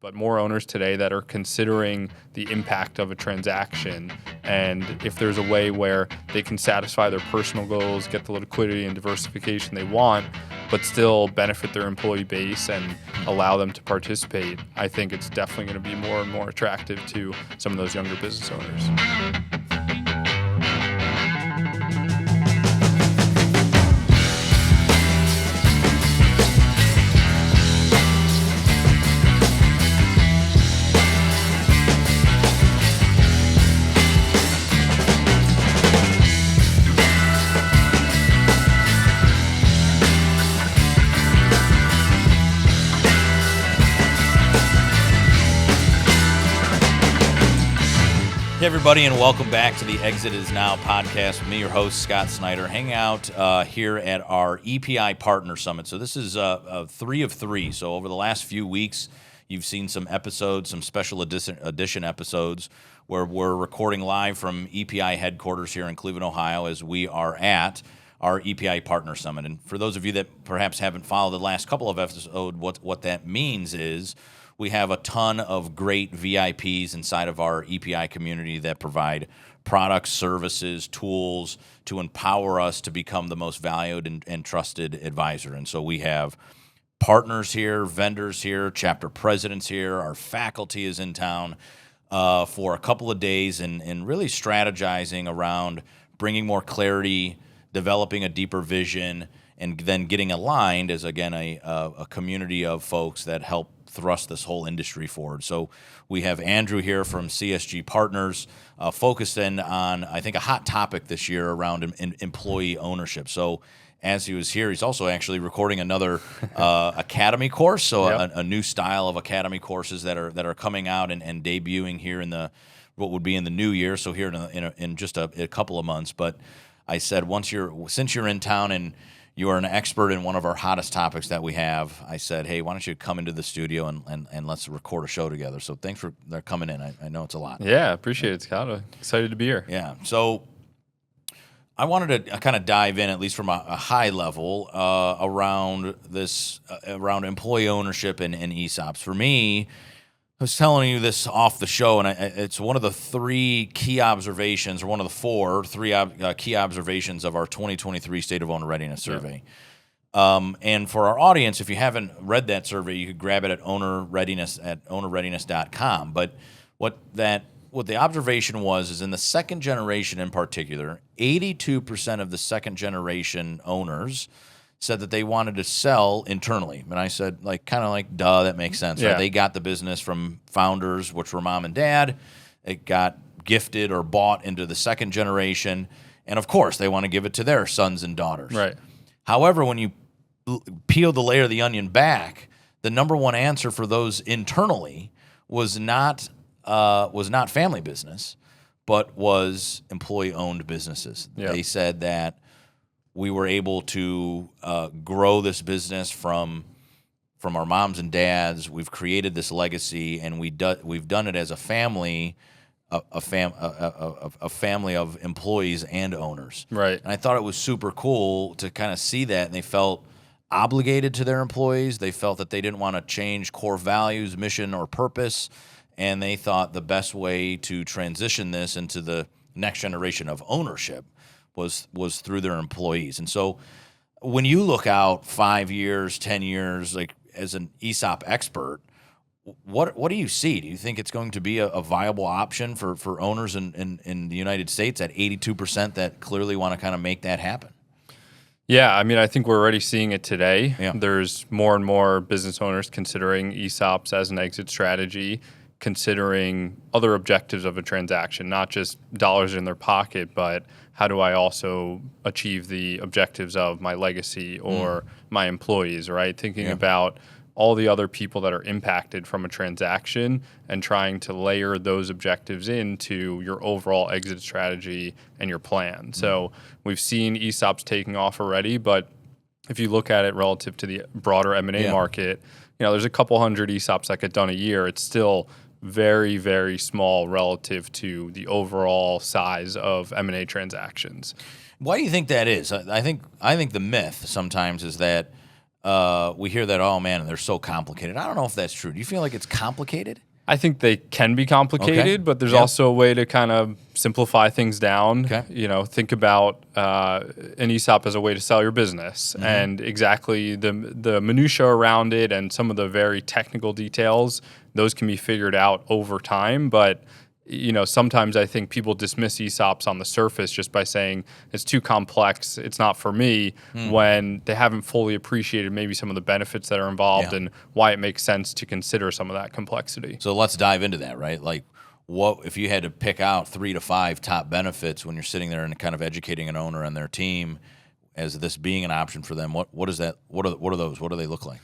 but more owners today that are considering the impact of a transaction. And if there's a way where they can satisfy their personal goals, get the liquidity and diversification they want, but still benefit their employee base and allow them to participate, I think it's definitely going to be more and more attractive to some of those younger business owners. Hey everybody, and welcome back to the Exit Is Now podcast with me, your host, Scott Snider. Hang out here at our EPI Partner Summit. So this is 3 of 3. So over the last few weeks, you've seen some episodes, some special edition episodes where we're recording live from EPI headquarters here in Cleveland, Ohio, as we are at our EPI Partner Summit. And for those of you that perhaps haven't followed the last couple of episodes, what that means is we have a ton of great VIPs inside of our EPI community that provide products, services, tools to empower us to become the most valued and trusted advisor. And so we have partners here, vendors here, chapter presidents here. Our faculty is in town for a couple of days and really strategizing around bringing more clarity, developing a deeper vision, and then getting aligned as, again, a community of folks that help thrust this whole industry forward. So we have Andrew here from CSG Partners, focused in on, I think, a hot topic this year around employee ownership. So as he was here, he's also actually recording another academy course, so Yep. a new style of academy courses that are coming out and debuting here in what would be in the new year, so here in just a couple of months. But I said, since you're in town and you are an expert in one of our hottest topics that we have, I said, hey, why don't you come into the studio and let's record a show together. So thanks for coming in. I know it's a lot. Yeah, appreciate it, Scott. Excited to be here. Yeah. So I wanted to kind of dive in, at least from a high level, around employee ownership and ESOPs. For me, I was telling you this off the show, and it's one of the three key observations, or one of the three key observations of our 2023 State of Owner Readiness Survey. Yeah. And for our audience, if you haven't read that survey, you could grab it at ownerreadiness.com. But what the observation is in the second generation in particular, 82% of the second generation owners said that they wanted to sell internally. And I said, duh, that makes sense. Yeah. Right? They got the business from founders, which were mom and dad. It got gifted or bought into the second generation. And of course, they want to give it to their sons and daughters. Right. However, when you peel the layer of the onion back, the number one answer for those internally was not family business, but was employee-owned businesses. Yeah. They said that we were able to grow this business from our moms and dads. We've created this legacy, and we've done it as a family, a family of employees and owners. Right. And I thought it was super cool to kind of see that, and they felt obligated to their employees. They felt that they didn't want to change core values, mission, or purpose, and they thought the best way to transition this into the next generation of ownership was through their employees. And so when you look out 5 years, 10 years, like as an ESOP expert, what do you see? Do you think it's going to be a viable option for owners in the United States at 82% that clearly want to kind of make that happen? Yeah, I mean, I think we're already seeing it today. Yeah. There's more and more business owners considering ESOPs as an exit strategy, considering other objectives of a transaction, not just dollars in their pocket, but how do I also achieve the objectives of my legacy or my employees, right? Thinking about all the other people that are impacted from a transaction and trying to layer those objectives into your overall exit strategy and your plan. So we've seen ESOPs taking off already, but if you look at it relative to the broader M&A market, there's a couple hundred ESOPs that get done a year. It's still very, very small relative to the overall size of M&A transactions. Why do you think that is? I think the myth sometimes is that we hear that, oh man, they're so complicated. I don't know if that's true. Do you feel like it's complicated? I think they can be complicated, but there's also a way to kind of simplify things down. Okay. Think about an ESOP as a way to sell your business, and exactly the minutia around it and some of the very technical details. Those can be figured out over time, but sometimes I think people dismiss ESOPs on the surface just by saying it's too complex, it's not for me, when they haven't fully appreciated maybe some of the benefits that are involved and why it makes sense to consider some of that complexity. So let's dive into that, right? Like, what if you had to pick out 3 to 5 top benefits when you're sitting there and kind of educating an owner and their team as this being an option for them? What is that? What are those? What do they look like?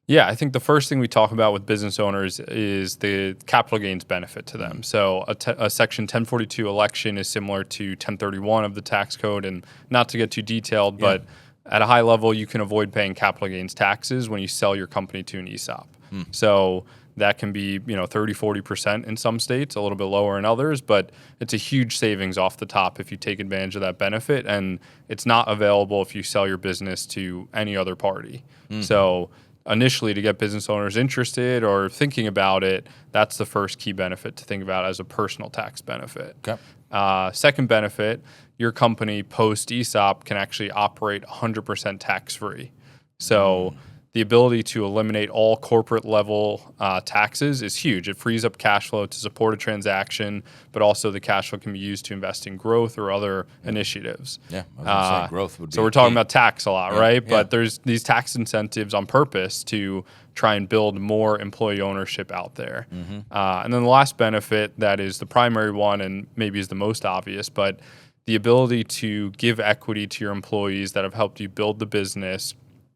Yeah, I think the first thing we talk about with business owners is the capital gains benefit to them. So a Section 1042 election is similar to 1031 of the tax code, and not to get too detailed, but at a high level, you can avoid paying capital gains taxes when you sell your company to an ESOP. So that can be 30-40% in some states, a little bit lower in others, but it's a huge savings off the top if you take advantage of that benefit, and it's not available if you sell your business to any other party. So initially, to get business owners interested or thinking about it, that's the first key benefit to think about as a personal tax benefit. Okay. Second benefit, your company post ESOP can actually operate 100% tax-free. So the ability to eliminate all corporate level taxes is huge. It frees up cash flow to support a transaction, but also the cash flow can be used to invest in growth or other initiatives. Yeah, I was going to say growth would be. So we're talking about tax a lot, right? Yeah. But there's these tax incentives on purpose to try and build more employee ownership out there. And then the last benefit that is the primary one and maybe is the most obvious, but the ability to give equity to your employees that have helped you build the business.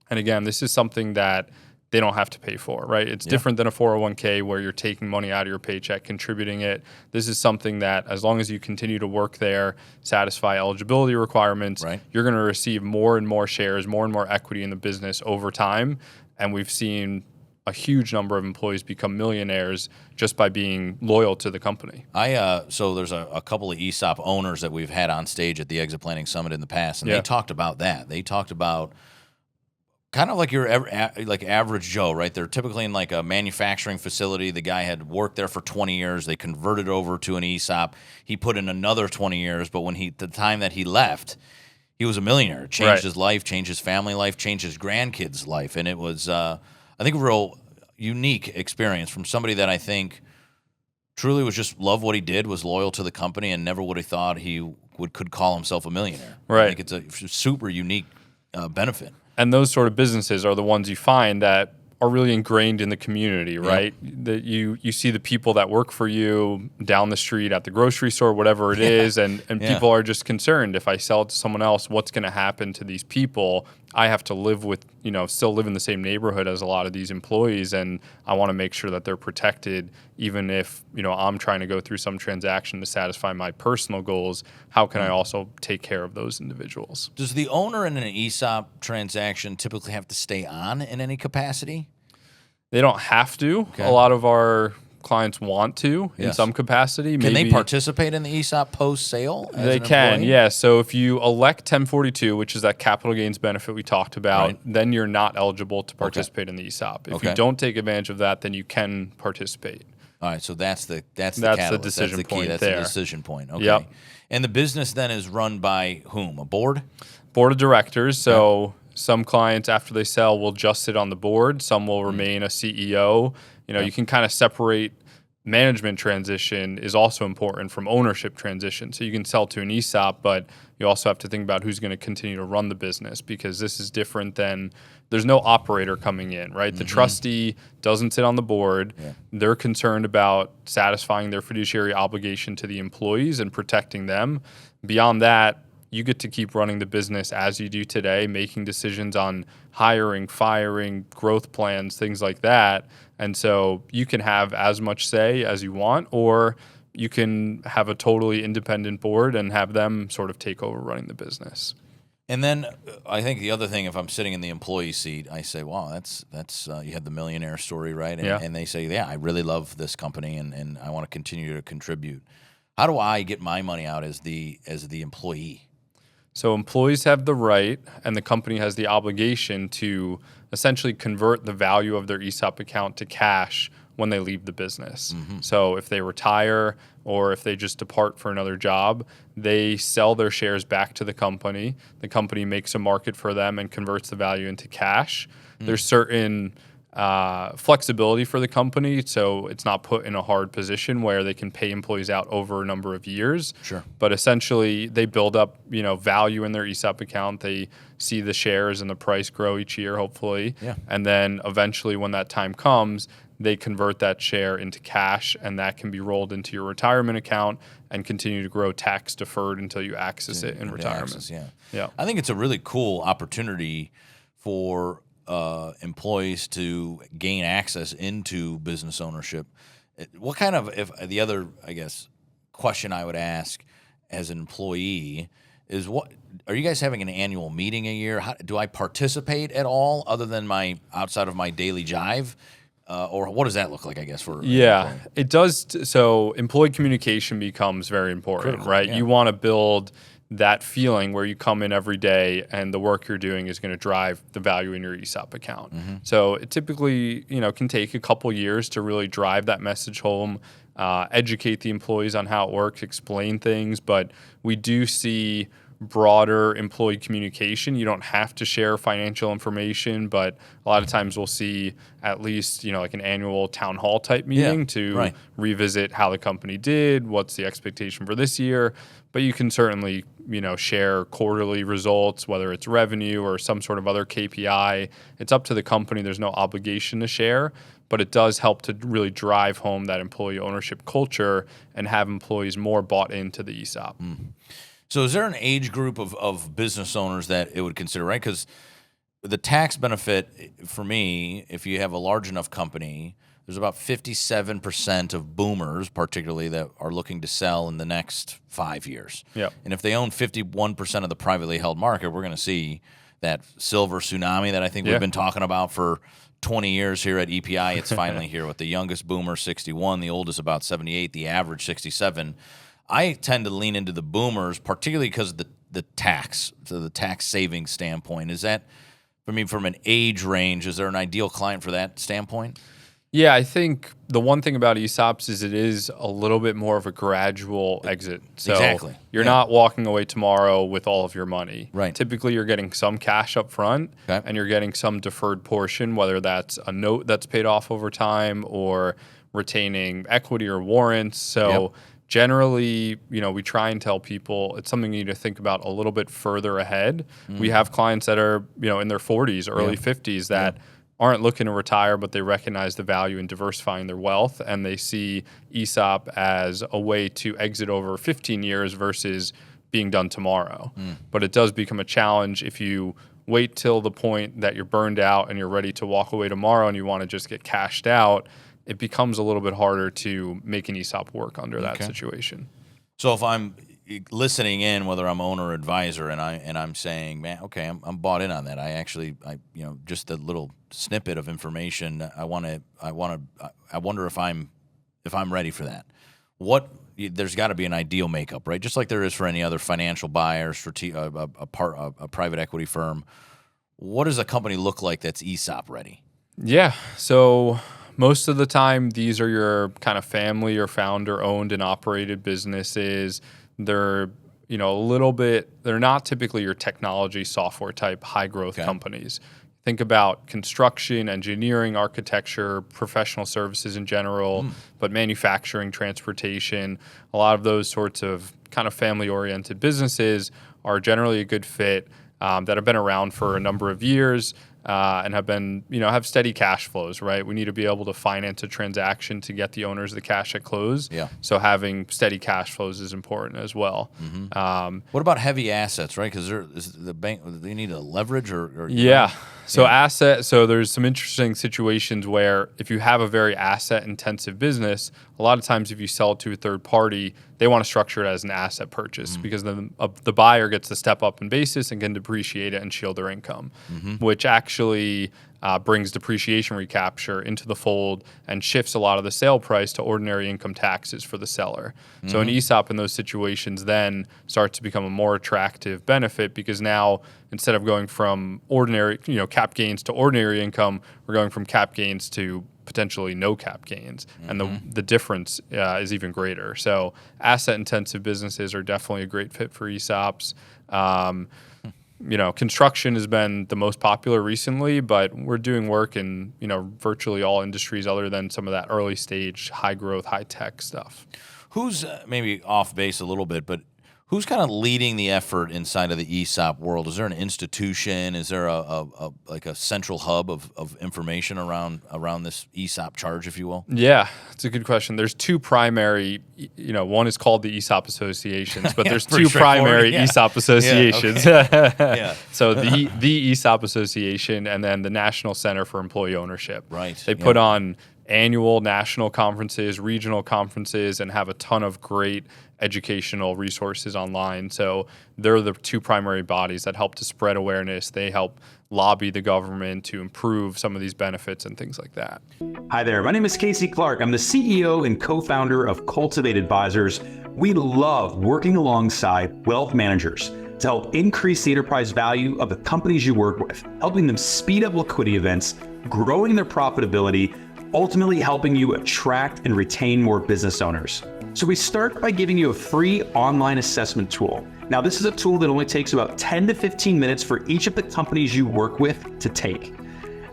And again, this is something that they don't have to pay for, right? It's different than a 401k where you're taking money out of your paycheck, contributing it. This is something that as long as you continue to work there, satisfy eligibility requirements, you're going to receive more and more shares, more and more equity in the business over time. And we've seen a huge number of employees become millionaires just by being loyal to the company. So there's a couple of ESOP owners that we've had on stage at the Exit Planning Summit in the past, and they talked about that. They talked about kind of like your average Joe, right? They're typically in like a manufacturing facility. The guy had worked there for 20 years. They converted over to an ESOP. He put in another 20 years, but the time that he left, he was a millionaire. It changed his life, changed his family life, changed his grandkids' life. And it was, I think, a real unique experience from somebody that I think truly was just loved what he did, was loyal to the company, and never would have thought he could call himself a millionaire. Right. I think it's a super unique benefit. And those sort of businesses are the ones you find that are really ingrained in the community, right? That you see the people that work for you down the street at the grocery store, whatever it is, and people are just concerned, if I sell it to someone else, what's going to happen to these people? I have to live with, still live in the same neighborhood as a lot of these employees, and I want to make sure that they're protected, even if, I'm trying to go through some transaction to satisfy my personal goals. How can I also take care of those individuals? Does the owner in an ESOP transaction typically have to stay on in any capacity? They don't have to. Okay. A lot of our clients want to in some capacity. Can they participate in the ESOP post-sale? They can, yeah. So if you elect 1042, which is that capital gains benefit we talked about, then you're not eligible to participate in the ESOP. If you don't take advantage of that, then you can participate. All right, so that's the catalyst. decision that's the point. That's the decision point. Okay. Yep. And the business then is run by whom? A board? Board of directors. So some clients, after they sell, will just sit on the board. Some will remain a CEO. You can kind of separate. Management transition is also important from ownership transition. So you can sell to an ESOP, but you also have to think about who's going to continue to run the business, because this is different than there's no operator coming in, right? The trustee doesn't sit on the board. They're concerned about satisfying their fiduciary obligation to the employees and protecting them. Beyond that, you get to keep running the business as you do today, making decisions on hiring, firing, growth plans, things like that. And so you can have as much say as you want, or you can have a totally independent board and have them sort of take over running the business. And then I think the other thing, if I'm sitting in the employee seat, I say, wow, that's you had the millionaire story, right? And they say, yeah, I really love this company and I want to continue to contribute. How do I get my money out as the employee? So employees have the right and the company has the obligation to essentially convert the value of their ESOP account to cash when they leave the business. So if they retire or if they just depart for another job, they sell their shares back to the company. The company makes a market for them and converts the value into cash. There's certain flexibility for the company, so it's not put in a hard position where they can pay employees out over a number of years. Sure. But essentially, they build up, value in their ESOP account. They see the shares and the price grow each year, hopefully. Yeah. And then eventually, when that time comes, they convert that share into cash, and that can be rolled into your retirement account and continue to grow tax deferred until you access it in retirement. Yeah. I think it's a really cool opportunity for employees to gain access into business ownership. What kind of, if the other, I guess, question I would ask as an employee is, what are you guys having an annual meeting a year? Do I participate at all other than outside of my daily jive? Or what does that look like, I guess, for it does. So employee communication becomes very important, critical, right? yeah. You want to build that feeling where you come in every day and the work you're doing is going to drive the value in your ESOP account. So it typically, can take a couple years to really drive that message home, educate the employees on how it works, explain things. But we do see broader employee communication. You don't have to share financial information, but a lot of times we'll see at least, like an annual town hall type meeting to revisit how the company did, what's the expectation for this year. But you can certainly, share quarterly results, whether it's revenue or some sort of other KPI. It's up to the company. There's no obligation to share, but it does help to really drive home that employee ownership culture and have employees more bought into the ESOP. So is there an age group of business owners that it would consider, right? Because the tax benefit for me, if you have a large enough company, there's about 57% of boomers, particularly, that are looking to sell in the next 5 years. Yep. And if they own 51% of the privately held market, we're going to see that silver tsunami that I think we've been talking about for 20 years here at EPI. It's finally here with the youngest boomer, 61, the oldest about 78, the average 67. I tend to lean into the boomers, particularly because of the tax saving standpoint. Is that, from an age range, is there an ideal client for that standpoint? Yeah, I think the one thing about ESOPs is it is a little bit more of a gradual exit. So exactly. You're not walking away tomorrow with all of your money. Right. Typically, you're getting some cash up front, and you're getting some deferred portion, whether that's a note that's paid off over time or retaining equity or warrants. So generally, we try and tell people it's something you need to think about a little bit further ahead. We have clients that are, in their 40s, early 50s that aren't looking to retire, but they recognize the value in diversifying their wealth, and they see ESOP as a way to exit over 15 years versus being done tomorrow. But it does become a challenge if you wait till the point that you're burned out and you're ready to walk away tomorrow and you want to just get cashed out. It becomes a little bit harder to make an ESOP work under that situation. So if I'm listening in, whether I'm owner or advisor, and I'm saying, man, okay, I'm bought in on that. I just a little snippet of information. I wonder if I'm ready for that. There's got to be an ideal makeup, right? Just like there is for any other financial buyer, a private equity firm. What does a company look like that's ESOP ready? Yeah, so most of the time, these are your kind of family or founder-owned and operated businesses. They're, they're not typically your technology software type high-growth companies. Think about construction, engineering, architecture, professional services in general, but manufacturing, transportation, a lot of those sorts of kind of family-oriented businesses are generally a good fit that have been around for a number of years. And have been, have steady cash flows, right? We need to be able to finance a transaction to get the owners the cash at close. Yeah. So having steady cash flows is important as well. What about heavy assets, right? Because the bank, they need a leverage or So there's some interesting situations where if you have a very asset intensive business, a lot of times if you sell it to a third party, they want to structure it as an asset purchase because the buyer gets to step up in basis and can depreciate it and shield their income, which actually brings depreciation recapture into the fold and shifts a lot of the sale price to ordinary income taxes for the seller. So an ESOP in those situations then starts to become a more attractive benefit because now instead of going from ordinary, cap gains to ordinary income, we're going from cap gains to potentially no cap gains, and the difference is even greater. So asset-intensive businesses are definitely a great fit for ESOPs. Construction has been the most popular recently, but we're doing work in virtually all industries other than some of that early stage, high growth, high tech stuff. Who's maybe off base a little bit, but who's kind of leading the effort inside of the ESOP world? Is there an institution? Is there a central hub of information around this ESOP charge, if you will? Yeah, it's a good question. There's two primary, one is called the ESOP associations, but there's two primary ESOP associations. Okay. So the ESOP association and then the National Center for Employee Ownership. Right. They put on annual national conferences, regional conferences, and have a ton of great educational resources online. So they're the two primary bodies that help to spread awareness. They help lobby the government to improve some of these benefits and things like that. Hi there, my name is Casey Clark. I'm the CEO and co-founder of Cultivate Advisors. We love working alongside wealth managers to help increase the enterprise value of the companies you work with, helping them speed up liquidity events, growing their profitability, ultimately helping you attract and retain more business owners. So we start by giving you a free online assessment tool. Now, this is a tool that only takes about 10 to 15 minutes for each of the companies you work with to take.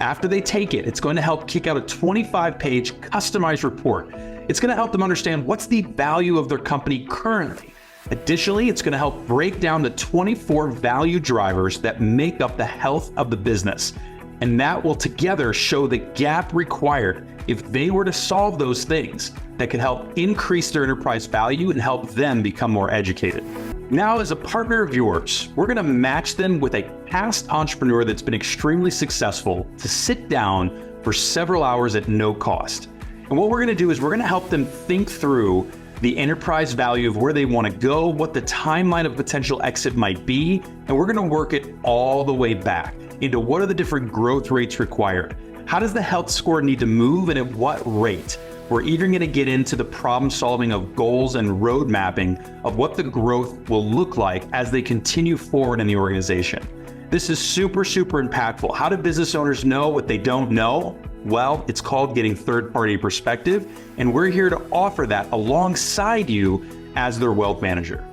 After they take it, it's going to help kick out a 25-page customized report. It's going to help them understand what's the value of their company currently. Additionally, it's going to help break down the 24 value drivers that make up the health of the business. And that will together show the gap required if they were to solve those things that could help increase their enterprise value and help them become more educated. Now, as a partner of yours, we're going to match them with a past entrepreneur that's been extremely successful to sit down for several hours at no cost. And what we're going to do is we're going to help them think through the enterprise value of where they want to go, what the timeline of potential exit might be, and we're going to work it all the way back into what are the different growth rates required. How does the health score need to move and at what rate? We're even going to get into the problem solving of goals and road mapping of what the growth will look like as they continue forward in the organization. This is super, super impactful. How do business owners know what they don't know? Well, it's called getting third-party perspective, and we're here to offer that alongside you as their wealth manager.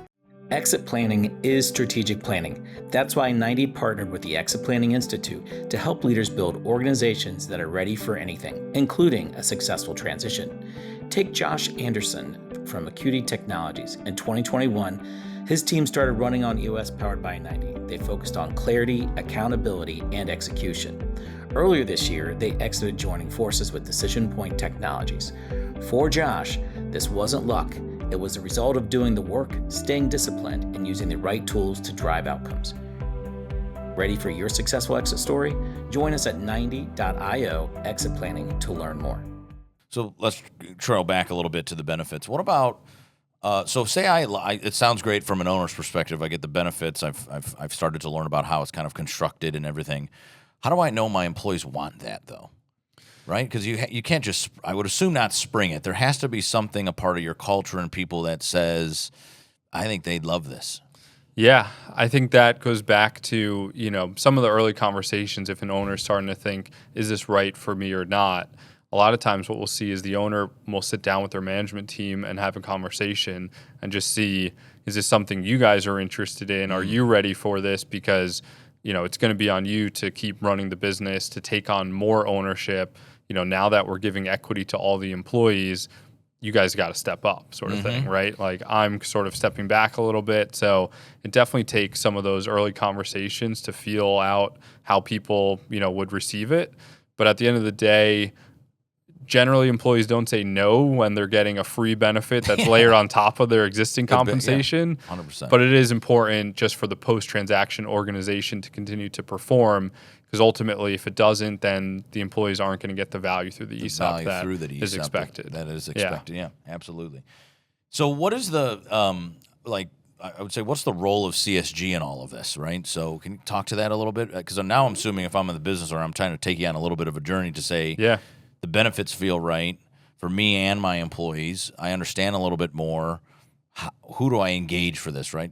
Exit planning is strategic planning. That's why 90 partnered with the Exit Planning Institute to help leaders build organizations that are ready for anything, including a successful transition. Take Josh Anderson from Acuity Technologies. In 2021, his team started running on EOS powered by 90. They focused on clarity, accountability, and execution. Earlier this year, they exited joining forces with Decision Point Technologies. For Josh, this wasn't luck. It was a result of doing the work, staying disciplined, and using the right tools to drive outcomes. Ready for your successful exit story? Join us at 90.io exit planning to learn more. So let's trail back a little bit to the benefits. What about, so say it sounds great from an owner's perspective. I get the benefits. I've started to learn about how it's kind of constructed and everything. How do I know my employees want that though? Right? Because you can't just, I would assume, not spring it. There has to be something, a part of your culture and people that says, I think they'd love this. Yeah, I think that goes back to, some of the early conversations. If an owner is starting to think, is this right for me or not? A lot of times what we'll see is the owner will sit down with their management team and have a conversation and just see, is this something you guys are interested in? Are you ready for this? Because, it's going to be on you to keep running the business, to take on more ownership. Now that we're giving equity to all the employees, you guys got to step up sort of thing, right? Like I'm sort of stepping back a little bit. So it definitely takes some of those early conversations to feel out how people, would receive it. But at the end of the day, generally employees don't say no when they're getting a free benefit that's layered on top of their existing compensation. Yeah, 100%. But it is important just for the post-transaction organization to continue to perform, because ultimately if it doesn't, then the employees aren't going to get the value through the ESOP that is expected. That is expected, yeah absolutely. So what is the I would say, what's the role of CSG in all of this, right? So can you talk to that a little bit? Because now I'm assuming if I'm in the business, or I'm trying to take you on a little bit of a journey to say, the benefits feel right for me and my employees. I understand a little bit more. Who do I engage for this, right?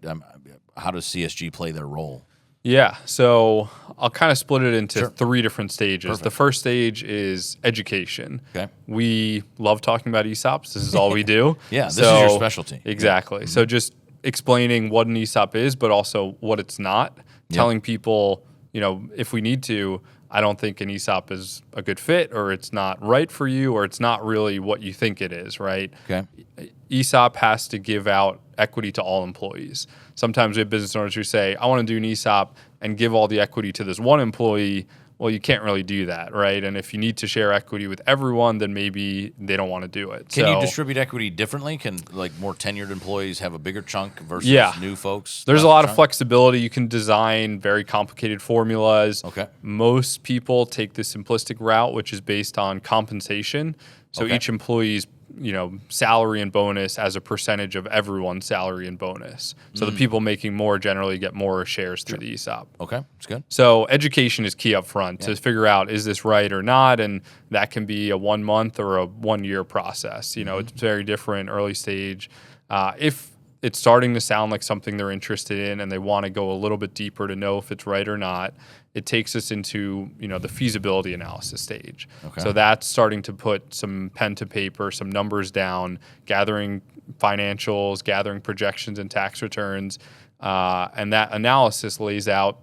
How does CSG play their role? Yeah, so I'll kind of split it into 3 different stages. Perfect. The first stage is education. Okay. We love talking about ESOPs. This is all we do. This is your specialty. Exactly. Yeah. So just explaining what an ESOP is, but also what it's not. Telling people, if we need to, I don't think an ESOP is a good fit, or it's not right for you, or it's not really what you think it is, right? Okay. ESOP has to give out equity to all employees. Sometimes we have business owners who say, I want to do an ESOP and give all the equity to this one employee. Well, you can't really do that, right? And if you need to share equity with everyone, then maybe they don't want to do it. Can you distribute equity differently? Can more tenured employees have a bigger chunk versus new folks? There's a lot of flexibility. You can design very complicated formulas. Okay. Most people take the simplistic route, which is based on compensation. So each employee's salary and bonus as a percentage of everyone's salary and bonus. So the people making more generally get more shares through the ESOP. Okay, that's good. So education is key up front to figure out, is this right or not? And that can be a 1 month or a 1 year process. It's very different early stage. If it's starting to sound like something they're interested in and they want to go a little bit deeper to know if it's right or not, it takes us into the feasibility analysis stage. Okay. So that's starting to put some pen to paper, some numbers down, gathering financials, gathering projections and tax returns, and that analysis lays out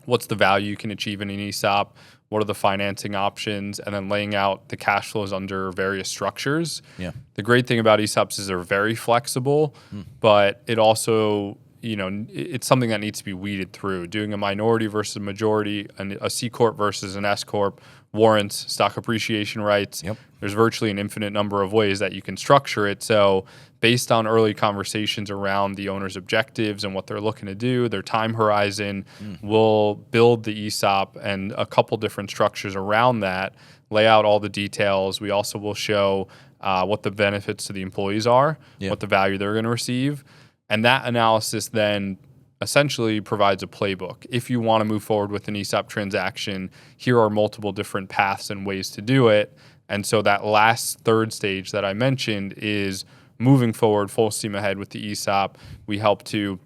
what's the value you can achieve in an ESOP, what are the financing options, and then laying out the cash flows under various structures. Yeah. The great thing about ESOPs is they're very flexible, but it also it's something that needs to be weeded through. Doing a minority versus a majority, a C Corp versus an S Corp, warrants, stock appreciation rights. Yep. There's virtually an infinite number of ways that you can structure it. So based on early conversations around the owner's objectives and what they're looking to do, their time horizon, we'll build the ESOP and a couple different structures around that, lay out all the details. We also will show what the benefits to the employees are, what the value they're going to receive. And that analysis then essentially provides a playbook. If you want to move forward with an ESOP transaction, here are multiple different paths and ways to do it. And so that last third stage that I mentioned is moving forward full steam ahead with the ESOP. We help to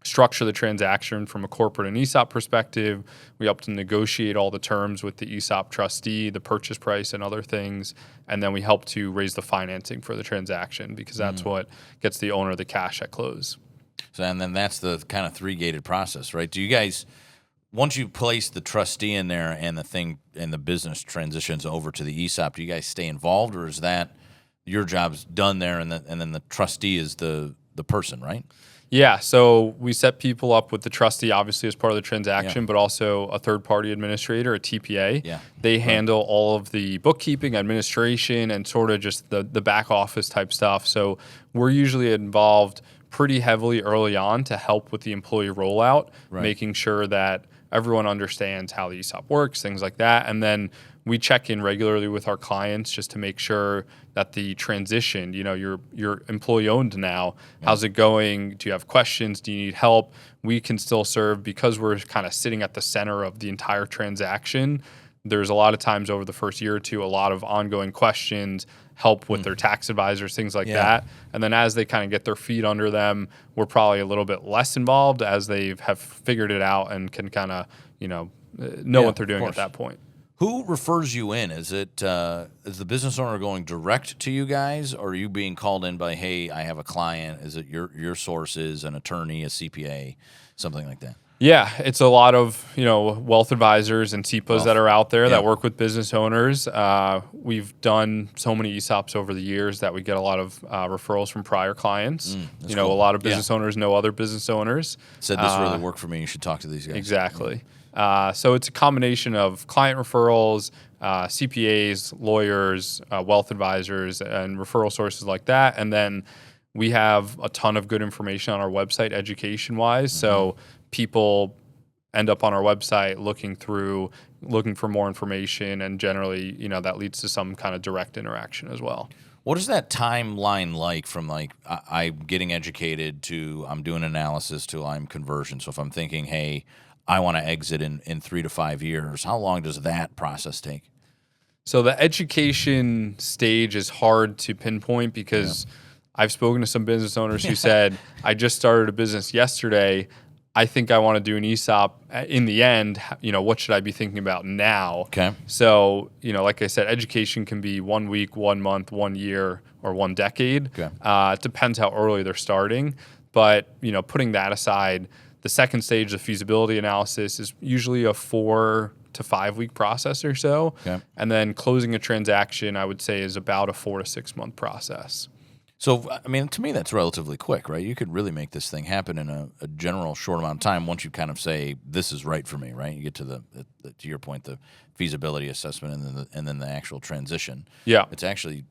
structure the transaction from a corporate and ESOP perspective. We help to negotiate all the terms with the ESOP trustee, the purchase price and other things. And then we help to raise the financing for the transaction, because that's what gets the owner the cash at close. So, and then that's the kind of 3-gated process, right? Do you guys, once you place the trustee in there and the thing and the business transitions over to the ESOP, do you guys stay involved, or is that your job's done there and then the trustee is the person, right? Yeah, so we set people up with the trustee, obviously, as part of the transaction, but also a third-party administrator, a TPA. Yeah. They handle all of the bookkeeping, administration, and sort of just the back office type stuff. So we're usually involved pretty heavily early on to help with the employee rollout, making sure that everyone understands how the ESOP works, things like that. And then we check in regularly with our clients just to make sure that the transition, you're employee owned now. How's it going? Do you have questions? Do you need help? We can still serve, because we're kind of sitting at the center of the entire transaction. There's a lot of times over the first year or two, a lot of ongoing questions, help with their tax advisors, things like that. And then as they kind of get their feet under them, we're probably a little bit less involved as they have figured it out and can kind of, know what they're doing at that point. Who refers you in? Is it is the business owner going direct to you guys, or are you being called in by, hey, I have a client? Is it your sources, an attorney, a CPA, something like that? Yeah, it's a lot of wealth advisors and CPAs that are out there that work with business owners. We've done so many ESOPs over the years that we get a lot of referrals from prior clients. Cool. A lot of business owners know other business owners. Said this really worked for me. You should talk to these guys. Exactly. So it's a combination of client referrals, CPAs, lawyers, wealth advisors, and referral sources like that. And then we have a ton of good information on our website, education-wise. So people end up on our website looking for more information, and generally, that leads to some kind of direct interaction as well. What is that timeline like from like I'm getting educated to I'm doing analysis to I'm conversion? So if I'm thinking, hey, I want to exit in 3 to 5 years, how long does that process take? So the education stage is hard to pinpoint because I've spoken to some business owners who said, I just started a business yesterday. I think I want to do an ESOP. In the end, what should I be thinking about now? Okay. So, like I said, education can be 1 week, 1 month, 1 year, or 1 decade. Okay. It depends how early they're starting. But, putting that aside, the second stage, the feasibility analysis, is usually a 4 to 5 week process or so. Okay. And then closing a transaction, I would say, is about a 4 to 6 month process. So, I mean, to me, that's relatively quick, right? You could really make this thing happen in a general short amount of time once you kind of say, this is right for me, right? You get to to your point, the feasibility assessment and then the actual transition. Yeah. It's actually,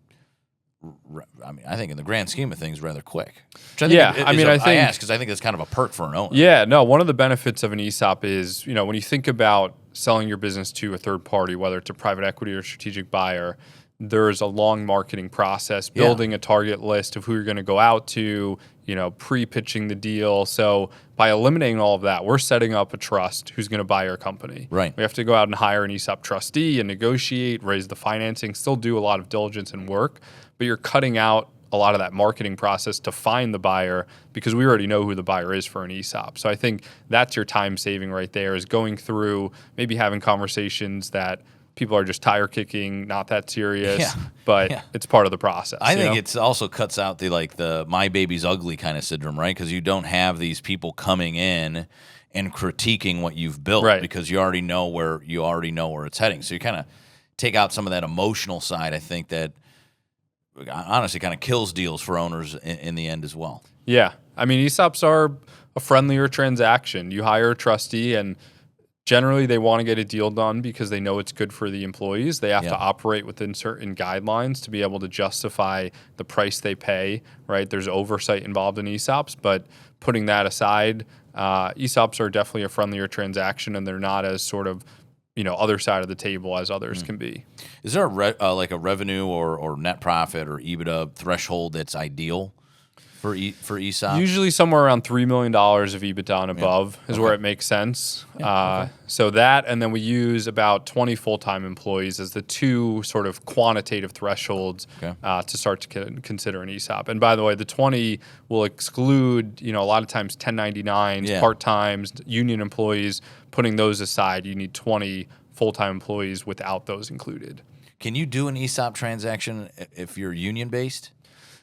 I think in the grand scheme of things, rather quick. I ask because I think it's kind of a perk for an owner. Yeah, no, one of the benefits of an ESOP is, when you think about selling your business to a third party, whether it's a private equity or strategic buyer, there's a long marketing process, building a target list of who you're going to go out to, pre-pitching the deal. So by eliminating all of that, we're setting up a trust who's going to buy your company. Right. We have to go out and hire an ESOP trustee and negotiate, raise the financing, still do a lot of diligence and work, but you're cutting out a lot of that marketing process to find the buyer because we already know who the buyer is for an ESOP. So I think that's your time saving right there, is going through, maybe having conversations that people are just tire kicking, not that serious, but it's part of the process. I think it's also cuts out the my baby's ugly kind of syndrome, right? Because you don't have these people coming in and critiquing what you've built because you already know where it's heading. So you kind of take out some of that emotional side. I think that honestly kind of kills deals for owners in the end as well. Yeah. I mean, ESOPs are a friendlier transaction. You hire a trustee and generally, they want to get a deal done because they know it's good for the employees. They have to operate within certain guidelines to be able to justify the price they pay, right? There's oversight involved in ESOPs, but putting that aside, ESOPs are definitely a friendlier transaction, and they're not as sort of, other side of the table as others can be. Is there a revenue or net profit or EBITDA threshold that's ideal for ESOP? Usually somewhere around $3 million of EBITDA and above is where it makes sense. So that, and then we use about 20 full-time employees as the two sort of quantitative thresholds to start to consider an ESOP. And by the way, the 20 will exclude, a lot of times 1099s, part-times, union employees. Putting those aside, you need 20 full-time employees without those included. Can you do an ESOP transaction if you're union-based?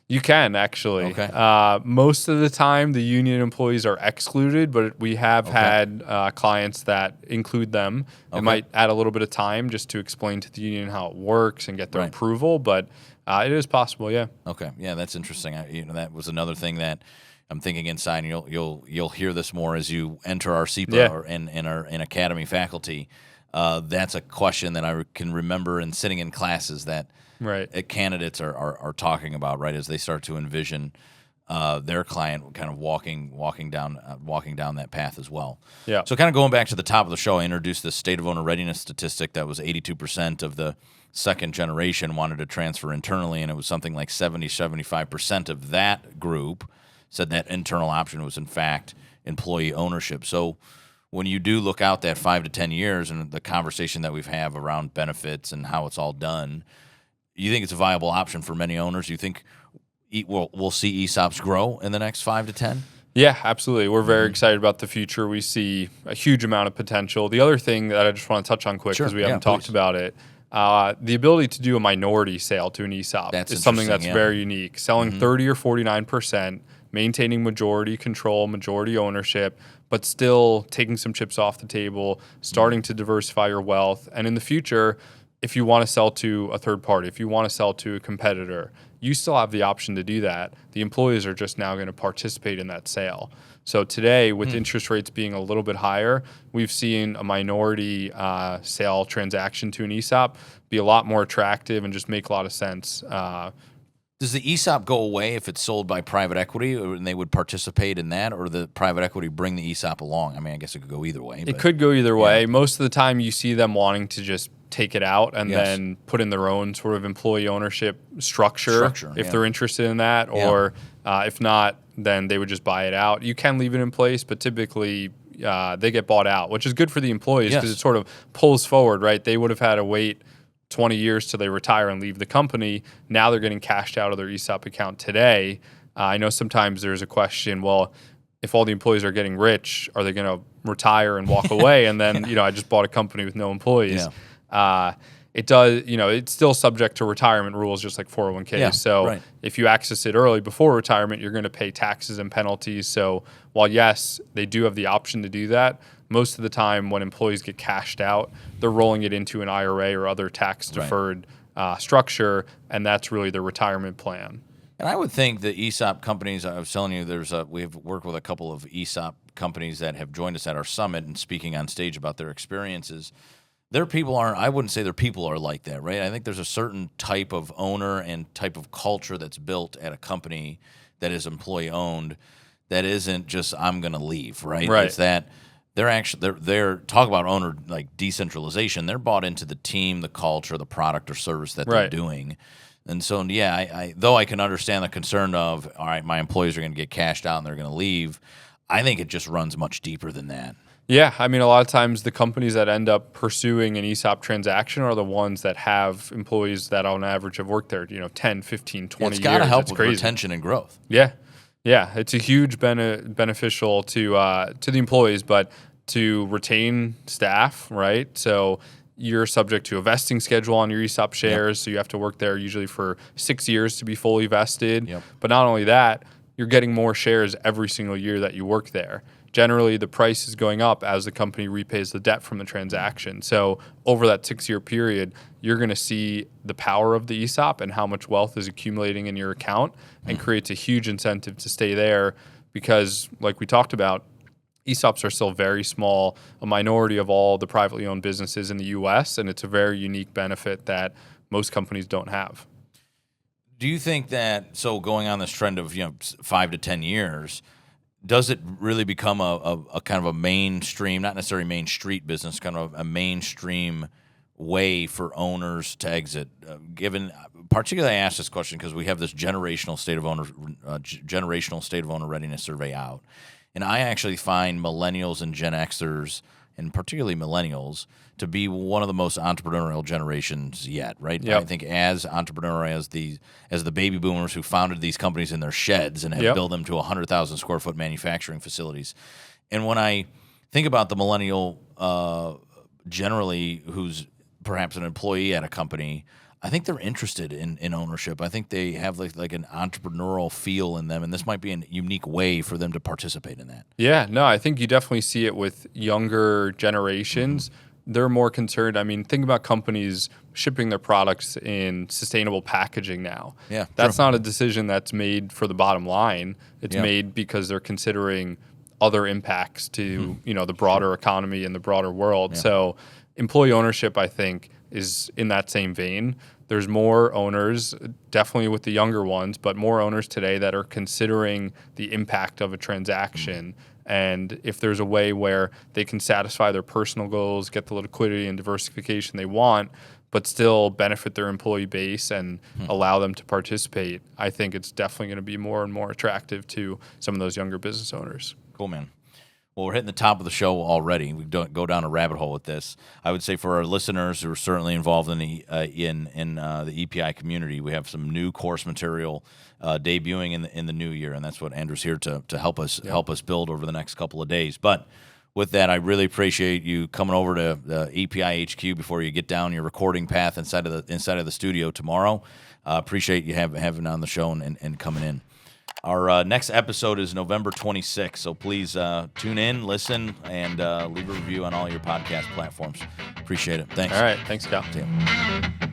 You can, actually. Okay. Most of the time, the union employees are excluded, but we have had clients that include them. It might add a little bit of time just to explain to the union how it works and get their approval, but it is possible, yeah. Okay, yeah, that's interesting. That was another thing that I'm thinking inside, and you'll hear this more as you enter our SEPA or in our academy faculty. That's a question that I can remember in sitting in classes that candidates are talking about, right, as they start to envision their client kind of walking down that path as well. Yeah. So kind of going back to the top of the show, I introduced the state of owner readiness statistic that was 82% of the second generation wanted to transfer internally, and it was something like 75% of that group said that internal option was in fact employee ownership. So when you do look out that 5 to 10 years and the conversation that we've had around benefits and how it's all done, you think it's a viable option for many owners? You think we'll see ESOPs grow in the next 5 to 10? Yeah, absolutely. We're very excited about the future. We see a huge amount of potential. The other thing that I just want to touch on quick because we haven't talked about it, the ability to do a minority sale to an ESOP is something that's very unique. Selling 30 or 49%, maintaining majority control, majority ownership, but still taking some chips off the table, starting to diversify your wealth. And in the future, if you want to sell to a third party, if you want to sell to a competitor, you still have the option to do that. The employees are just now going to participate in that sale. So today, with interest rates being a little bit higher, we've seen a minority sale transaction to an ESOP be a lot more attractive and just make a lot of sense. Does the ESOP go away if it's sold by private equity and they would participate in that, or the private equity bring the ESOP along? I mean, I guess it could go either way. It could go either way. Most of the time you see them wanting to just take it out and Yes. then put in their own sort of employee ownership structure if they're interested in that, or if not, then they would just buy it out. You can leave it in place, but typically they get bought out, which is good for the employees because it sort of pulls forward, right? They would have had to wait 20 years till they retire and leave the company. Now they're getting cashed out of their ESOP account today. I know sometimes there's a question, well, if all the employees are getting rich, are they going to retire and walk away? And then, I just bought a company with no employees. It does, it's still subject to retirement rules, just like 401ks. So if you access it early before retirement, you're going to pay taxes and penalties. So while, yes, they do have the option to do that, most of the time when employees get cashed out, they're rolling it into an IRA or other tax-deferred structure, and that's really the retirement plan. And I would think the ESOP companies, I was telling you, we've worked with a couple of ESOP companies that have joined us at our summit and speaking on stage about their experiences. I wouldn't say their people are like that, right? I think there's a certain type of owner and type of culture that's built at a company that is employee owned that isn't just, I'm going to leave, right? It's that they're talk about owner like decentralization. They're bought into the team, the culture, the product or service that they're doing. And so, though I can understand the concern of, all right, my employees are going to get cashed out and they're going to leave, I think it just runs much deeper than that. Yeah, I mean, a lot of times the companies that end up pursuing an ESOP transaction are the ones that have employees that on average have worked there, 10, 15, 20 years. It's got to help That's with crazy. retention and growth. Yeah, it's a huge beneficial to the employees, but to retain staff, right? So you're subject to a vesting schedule on your ESOP shares, so you have to work there usually for 6 years to be fully vested. But not only that, you're getting more shares every single year that you work there. Generally, the price is going up as the company repays the debt from the transaction. So over that 6-year period, you're going to see the power of the ESOP and how much wealth is accumulating in your account, and creates a huge incentive to stay there because, like we talked about, ESOPs are still very small, a minority of all the privately owned businesses in the U.S., and it's a very unique benefit that most companies don't have. Do you think that, so going on this trend of 5 to 10 years, does it really become a kind of a mainstream, not necessarily Main Street business, kind of a mainstream way for owners to exit? Particularly, I ask this question because we have this generational state of owner readiness survey out, and I actually find millennials and Gen Xers, and particularly millennials, to be one of the most entrepreneurial generations yet, right? I think as entrepreneurial as the baby boomers who founded these companies in their sheds and have built them to 100,000 square foot manufacturing facilities. And when I think about the millennial generally who's perhaps an employee at a company, I think they're interested in ownership. I think they have like an entrepreneurial feel in them, and this might be a unique way for them to participate in that. Yeah, no, I think you definitely see it with younger generations. They're more concerned. I mean, think about companies shipping their products in sustainable packaging now. Yeah, that's not a decision that's made for the bottom line. It's made because they're considering other impacts to the broader economy and the broader world. So employee ownership, I think, is in that same vein. There's more owners, definitely with the younger ones, but more owners today that are considering the impact of a transaction. And if there's a way where they can satisfy their personal goals, get the liquidity and diversification they want, but still benefit their employee base and allow them to participate, I think it's definitely going to be more and more attractive to some of those younger business owners. Cool, man. Well, we're hitting the top of the show already. We don't go down a rabbit hole with this. I would say for our listeners who are certainly involved in the EPI community, we have some new course material debuting in the new year, and that's what Andrew's here to help us build over the next couple of days. But with that, I really appreciate you coming over to the EPI HQ before you get down your recording path inside of the studio tomorrow. Appreciate you having on the show and coming in. Our next episode is November 26th, so please tune in, listen, and leave a review on all your podcast platforms. Appreciate it. Thanks. All right. Thanks, Scott. See you.